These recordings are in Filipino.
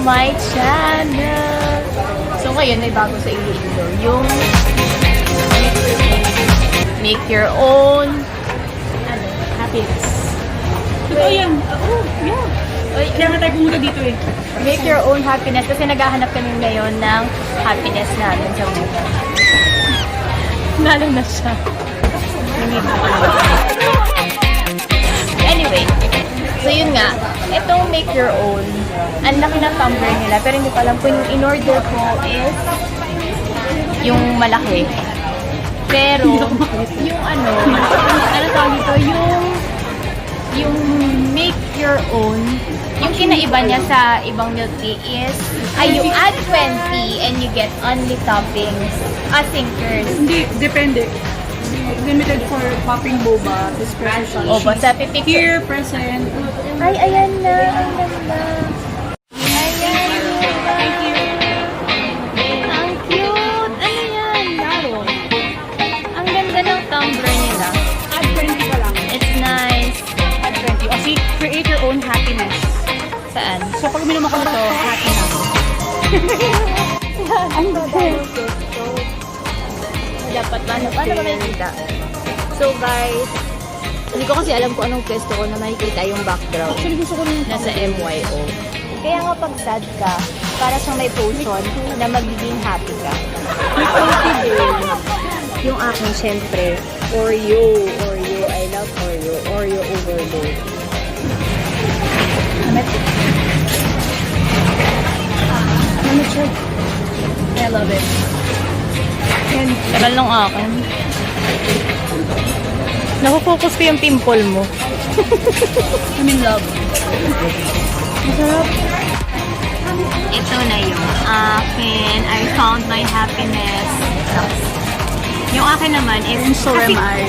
My channel. So ngayon may bago sa Iloilo, yung make your own happiness. Totoo yan. Oh, yeah. Kaya nga tayo pumunta dito eh. Make your own happiness kasi naghahanap kami ngayon ng happiness namin sa buhay. Lalo na siya. Anyway, so yun nga, itong make your own, ang laki ng tumbler nila, pero hindi ko alam kung yung in-order ko is yung malaki. Pero, yung ano tawag dito, yung make your own, yung kinaiba niya sa ibang milk tea is, you add 20 and you get only toppings, sinkers. Hindi, depende. Limited for popping boba, this special. O, basta pipicture. Here, present. Ay, ayan na, ang ganda. Ayan na. Thank you. Ang cute! Ano yan? Laro. Ang ganda ng tumbler nila. Add 20 ka lang. It's nice. Add 20. O, see, create your own happiness. Saan? So, pag minom ako nito, happy na ako. Ang ganda. Dapat paano ba nakikita? So guys, hindi ko kasi alam kung anong pwesto ko na nakikita yung background. Actually, gusto ko rin Nasa MYO. Kaya nga pag sad ka, para siyang may potion na magiging happy ka. may confidence. Yung akin, syempre, Oreo. Oreo. I love Oreo. Oreo overload. I love it. And tagal ng akin. Nakufocus ko yung pimple mo. I'm in love. Masarap. Ito na yung akin. I found my happiness. Yung akin naman is... So am I.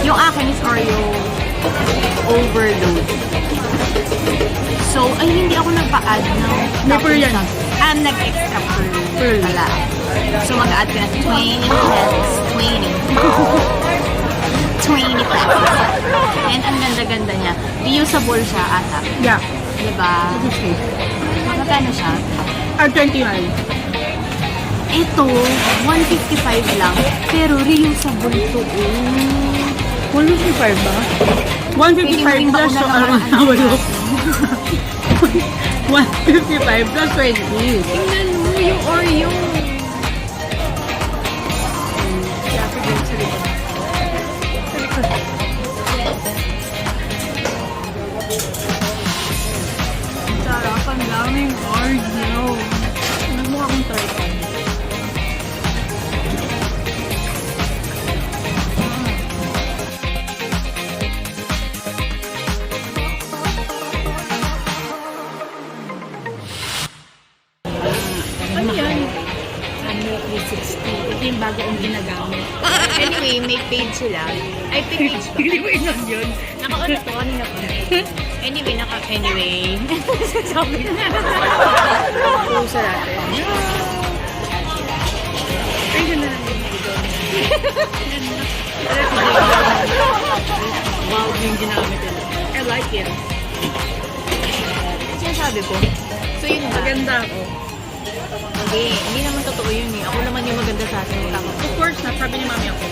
Yung akin is Oreo overload. So, ay hindi ako nagpa-add ng... May pearl yan. Nag-extra pearl pala. So, mag-add ka na 20 pesos. 20 pesos. And ang ganda-ganda niya. Reusable siya ata. Yeah. Diba? Magkano siya? Add 29. Ito, 155 lang. Pero reusable to. 155 ba? 155 plus so around nawalo. 155 plus 20. Tingnan mo yung Oreo. Sarap, ang daming Oreo. Nagmukha akong try ko. Ano yan? Ano, 360. Ito yung bago kong ginagamit. Anyway, may page sila. Ay, page ba? Hindi ko inon yun. Naka-on na to, kanina pa. Anyway. Sabi na. Pusa natin. Ay, ganda lang yung wow, yung ginamit yun. I like it. Sinasabi ko. So, yun ba? Maganda ako. Hindi naman totoo yun eh. Ako naman yung maganda sa atin. Of course not, sabi ni mami ako.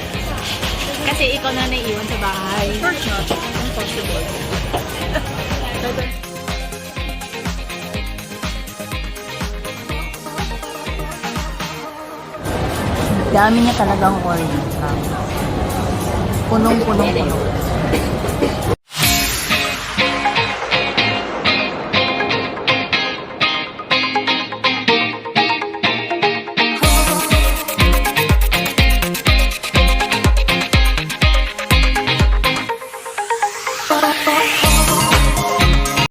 Kasi ikaw na naiiwan sa bahay. Of course not, impossible. Dami niya talagang order. Punong-punong.